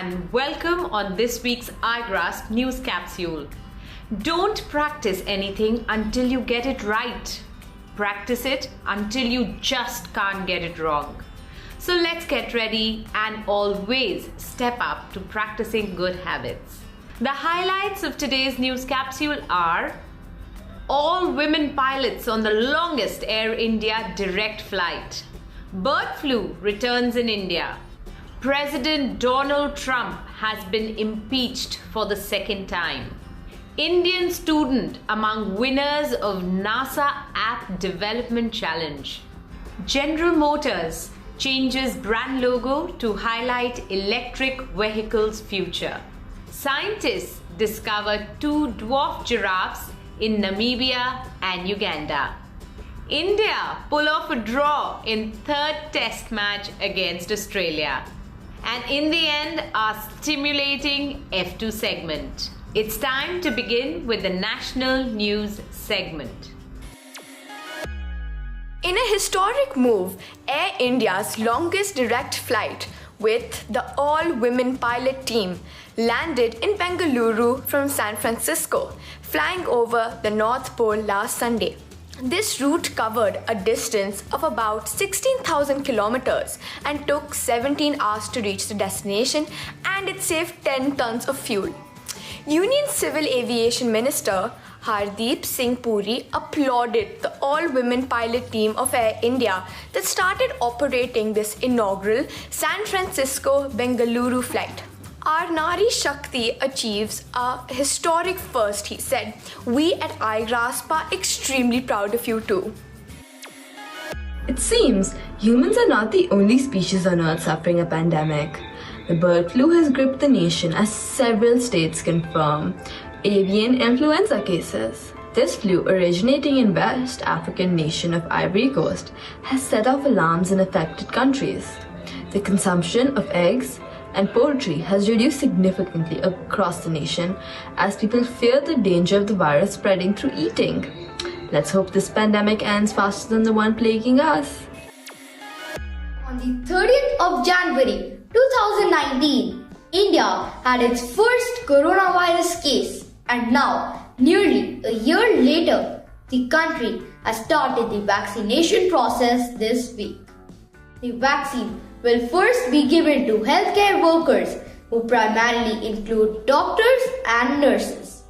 and welcome on this week's Igraasp news capsule. Don't practice anything until you get it right. Practice it until you just can't get it wrong. So let's get ready and always step up to practicing good habits. The highlights of today's news capsule are all women pilots on the longest Air India direct flight. Bird flu returns in India. President Donald Trump has been impeached for the second time. Indian student among winners of NASA App Development Challenge. General Motors changes brand logo to highlight electric vehicles' future. Scientists discover two dwarf giraffes in Namibia and Uganda. India pull off a draw in third test match against Australia. And in the end, our stimulating F2 segment. It's time to begin with the national news segment. In a historic move, Air India's longest direct flight with the all-women pilot team landed in Bengaluru from San Francisco, flying over the North Pole last Sunday. This route covered a distance of about 16,000 kilometers and took 17 hours to reach the destination, and it saved 10 tons of fuel. Union Civil Aviation Minister Hardeep Singh Puri applauded the all-women pilot team of Air India that started operating this inaugural San Francisco-Bengaluru flight. Our Nari Shakti achieves a historic first, he said. We at Igraasp are extremely proud of you too. It seems humans are not the only species on Earth suffering a pandemic. The bird flu has gripped the nation as several states confirm avian influenza cases. This flu, originating in West African nation of Ivory Coast, has set off alarms in affected countries. The consumption of eggs and poultry has reduced significantly across the nation as people fear the danger of the virus spreading through eating. Let's hope this pandemic ends faster than the one plaguing us. On the 30th of January 2019, India had its first coronavirus case, and now, nearly a year later, the country has started the vaccination process this week. The vaccine will first be given to healthcare workers, who primarily include doctors and nurses.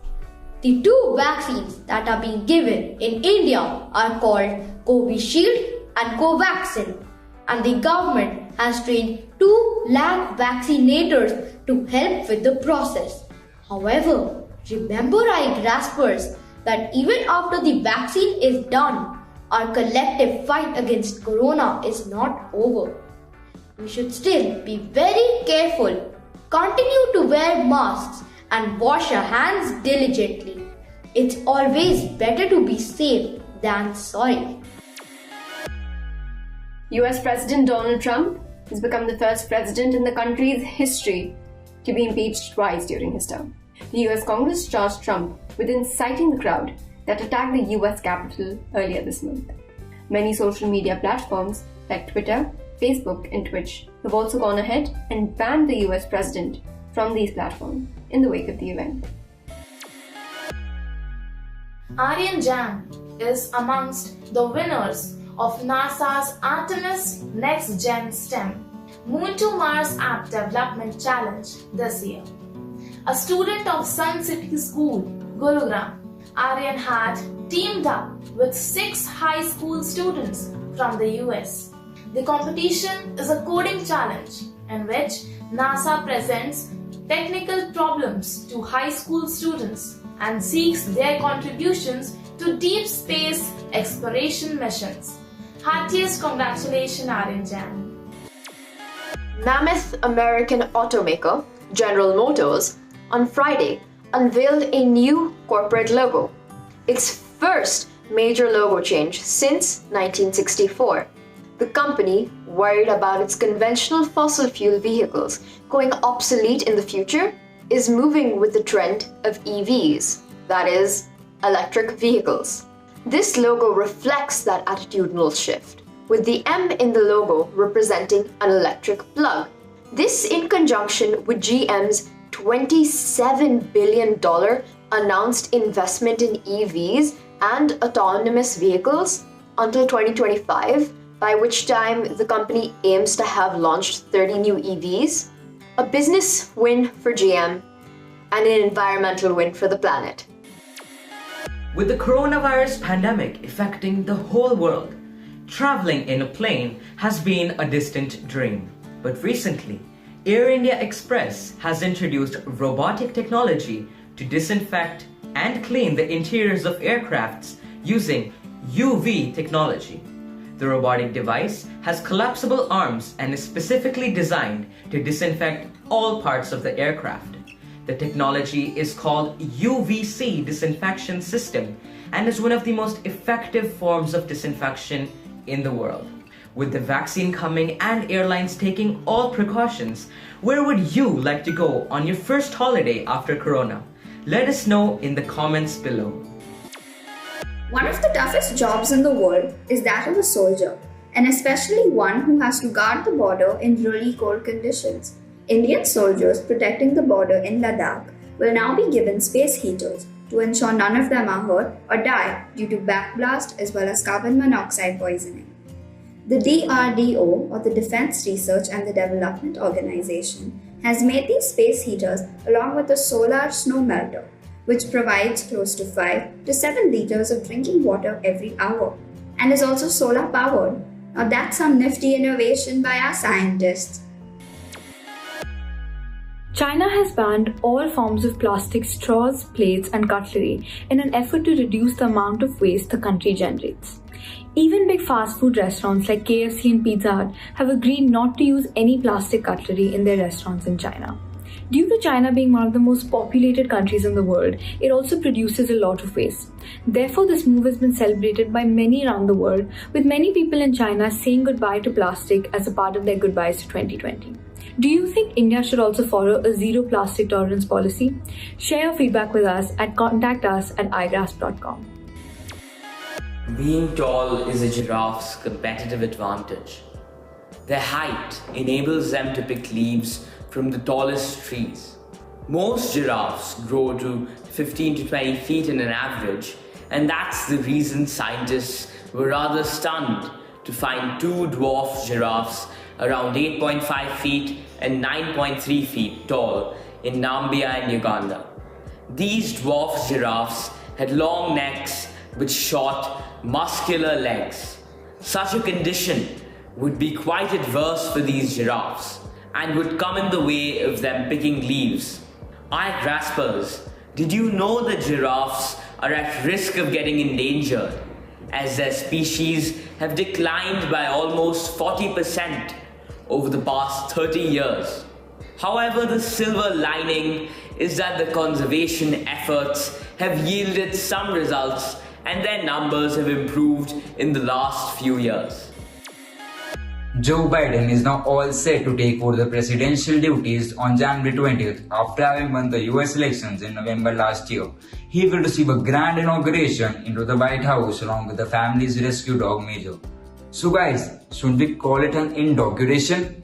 The two vaccines that are being given in India are called Covishield and Covaxin, and the government has trained 2 lakh vaccinators to help with the process. However, remember Igraaspers that even after the vaccine is done, our collective fight against corona is not over. We should still be very careful, continue to wear masks and wash our hands diligently. It's always better to be safe than sorry. US President Donald Trump has become the first president in the country's history to be impeached twice during his term. The US Congress charged Trump with inciting the crowd that attacked the US Capitol earlier this month. Many social media platforms like Twitter, Facebook and Twitch have also gone ahead and banned the US president from these platforms in the wake of the event. Aryan Jan is amongst the winners of NASA's Artemis Next Gen STEM Moon to Mars App Development Challenge this year. A student of Sun City School, Gurugram, Aryan had teamed up with 6 high school students from the US. The competition is a coding challenge in which NASA presents technical problems to high school students and seeks their contributions to deep space exploration missions. Heartiest congratulations, Aryan Jan. Mammoth American automaker General Motors on Friday unveiled a new corporate logo, its first major logo change since 1964. The company, worried about its conventional fossil fuel vehicles going obsolete in the future, is moving with the trend of EVs, that is, electric vehicles. This logo reflects that attitudinal shift, with the M in the logo representing an electric plug. This in conjunction with GM's $27 billion announced investment in EVs and autonomous vehicles until 2025, by which time the company aims to have launched 30 new EVs. A business win for GM and an environmental win for the planet. With the coronavirus pandemic affecting the whole world, traveling in a plane has been a distant dream. But recently, Air India Express has introduced robotic technology to disinfect and clean the interiors of aircrafts using UV technology. The robotic device has collapsible arms and is specifically designed to disinfect all parts of the aircraft. The technology is called UVC disinfection system and is one of the most effective forms of disinfection in the world. With the vaccine coming and airlines taking all precautions, where would you like to go on your first holiday after Corona? Let us know in the comments below. One of the toughest jobs in the world is that of a soldier, and especially one who has to guard the border in really cold conditions. Indian soldiers protecting the border in Ladakh will now be given space heaters to ensure none of them are hurt or die due to backblast as well as carbon monoxide poisoning. The DRDO, or the Defense Research and the Development Organization, has made these space heaters along with a solar snow melter, which provides close to 5 to 7 liters of drinking water every hour and is also solar powered. Now that's some nifty innovation by our scientists. China has banned all forms of plastic straws, plates and cutlery in an effort to reduce the amount of waste the country generates. Even big fast food restaurants like KFC and Pizza Hut have agreed not to use any plastic cutlery in their restaurants in China. Due to China being one of the most populated countries in the world, it also produces a lot of waste. Therefore, this move has been celebrated by many around the world, with many people in China saying goodbye to plastic as a part of their goodbyes to 2020. Do you think India should also follow a zero plastic tolerance policy? Share your feedback with us at contact@igraasp.com. Being tall is a giraffe's competitive advantage. Their height enables them to pick leaves from the tallest trees. Most giraffes grow to 15 to 20 feet in an average, and that's the reason scientists were rather stunned to find two dwarf giraffes around 8.5 feet and 9.3 feet tall in Nambia in Uganda. These dwarf giraffes had long necks with short, muscular legs. Such a condition would be quite adverse for these giraffes and would come in the way of them picking leaves. Igraspers, did you know that giraffes are at risk of getting endangered, as their species have declined by almost 40% over the past 30 years? However, the silver lining is that the conservation efforts have yielded some results and their numbers have improved in the last few years. Joe Biden is now all set to take over the presidential duties on January 20th after having won the US elections in November last year. He will receive a grand inauguration into the White House along with the family's rescue dog Major. So guys, should we call it an inauguration?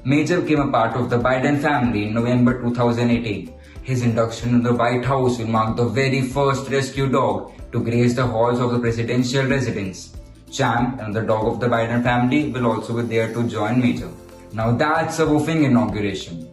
Major became a part of the Biden family in November 2018. His induction in the White House will mark the very first rescue dog to grace the halls of the presidential residence. Champ, and the dog of the Biden family, will also be there to join Major. Now that's a woofing inauguration.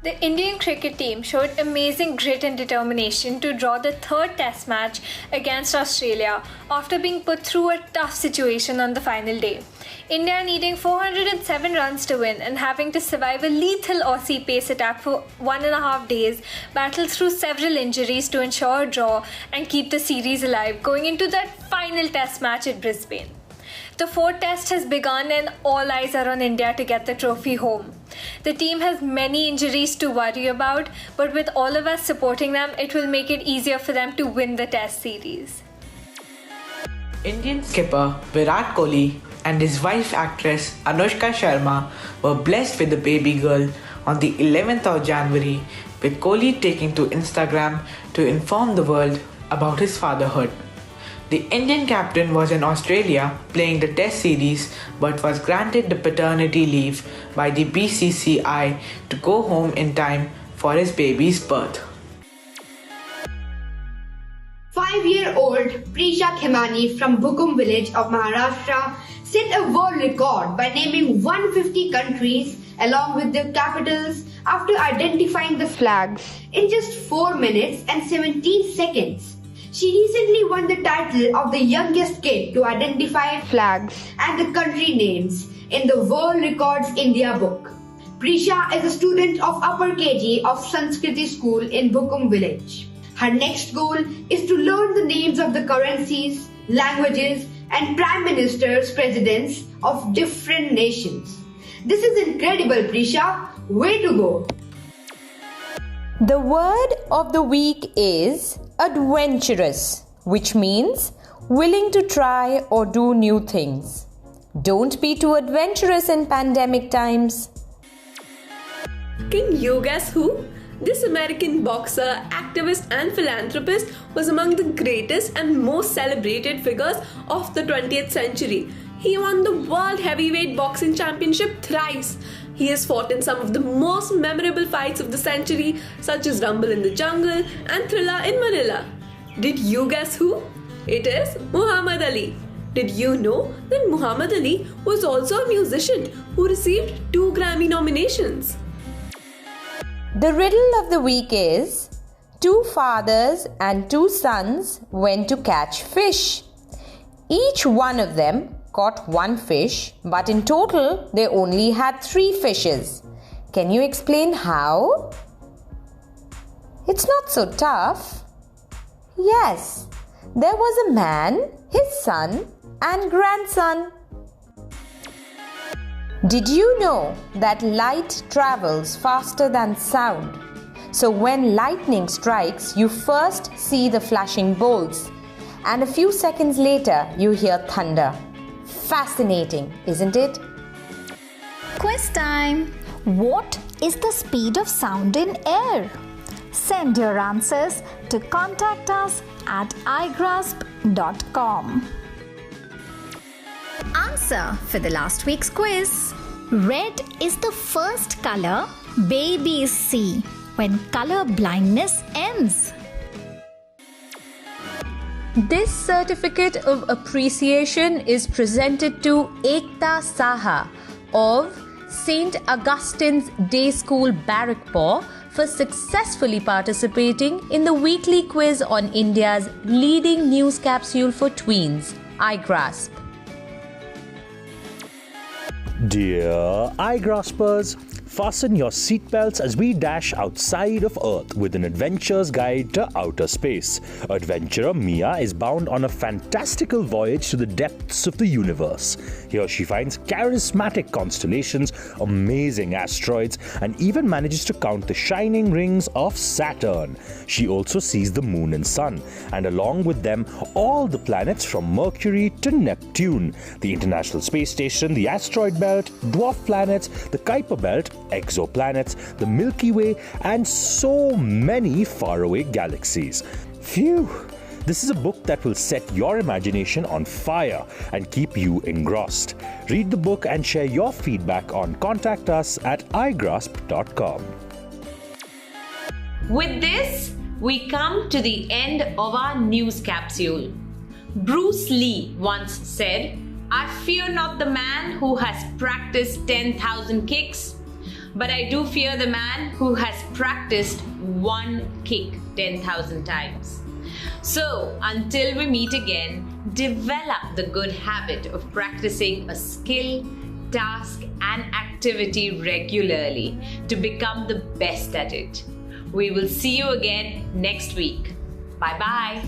The Indian cricket team showed amazing grit and determination to draw the third test match against Australia after being put through a tough situation on the final day. India needing 407 runs to win and having to survive a lethal Aussie pace attack for 1.5 days, battled through several injuries to ensure a draw and keep the series alive going into that final test match at Brisbane. The fourth test has begun and all eyes are on India to get the trophy home. The team has many injuries to worry about, but with all of us supporting them, it will make it easier for them to win the test series. Indian skipper Virat Kohli and his wife actress Anushka Sharma were blessed with a baby girl on the 11th of January, with Kohli taking to Instagram to inform the world about his fatherhood. The Indian captain was in Australia playing the Test series but was granted the paternity leave by the BCCI to go home in time for his baby's birth. 5-year-old Prisha Khemani from Bukum village of Maharashtra set a world record by naming 150 countries along with their capitals after identifying the flags in just 4 minutes and 17 seconds. She recently won the title of the youngest kid to identify flags and the country names in the World Records India book. Prisha is a student of upper KG of Sanskriti school in Bukum village. Her next goal is to learn the names of the currencies, languages, and prime ministers, presidents of different nations. This is incredible, Prisha. Way to go. The word of the week is adventurous, which means willing to try or do new things. Don't be too adventurous in pandemic times. Can you guess who? This American boxer, activist and philanthropist was among the greatest and most celebrated figures of the 20th century. He won the World Heavyweight Boxing Championship thrice. He has fought in some of the most memorable fights of the century, such as Rumble in the Jungle and Thriller in Manila. Did you guess who? It is Muhammad Ali. Did you know that Muhammad Ali was also a musician who received 2 Grammy nominations? The riddle of the week is 2 fathers and 2 sons went to catch fish. Each one of them caught 1 fish, but in total they only had 3 fishes. Can you explain how? It's not so tough. Yes, there was a man, his son, and grandson. Did you know that light travels faster than sound? So when lightning strikes, you first see the flashing bolts, and a few seconds later you hear thunder. Fascinating, isn't it? Quiz time! What is the speed of sound in air? Send your answers to contact us at igraasp.com. Answer for the last week's quiz. Red is the first color babies see when color blindness ends. This certificate of appreciation is presented to Ekta Saha of St. Augustine's Day School, Barrackpore, for successfully participating in the weekly quiz on India's leading news capsule for tweens, Igraasp. Dear Igraaspers, fasten your seatbelts as we dash outside of Earth with an adventurer's guide to outer space. Adventurer Mia is bound on a fantastical voyage to the depths of the universe. Here she finds charismatic constellations, amazing asteroids, and even manages to count the shining rings of Saturn. She also sees the moon and sun, and along with them all the planets from Mercury to Neptune, the International Space Station, the asteroid belt, dwarf planets, the Kuiper belt, exoplanets, the Milky Way, and so many faraway galaxies. Phew! This is a book that will set your imagination on fire and keep you engrossed. Read the book and share your feedback on contact us at igraasp.com. With this, we come to the end of our news capsule. Bruce Lee once said, "I fear not the man who has practiced 10,000 kicks, but I do fear the man who has practiced one kick 10,000 times." So, until we meet again, develop the good habit of practicing a skill, task, and activity regularly to become the best at it. We will see you again next week. Bye-bye.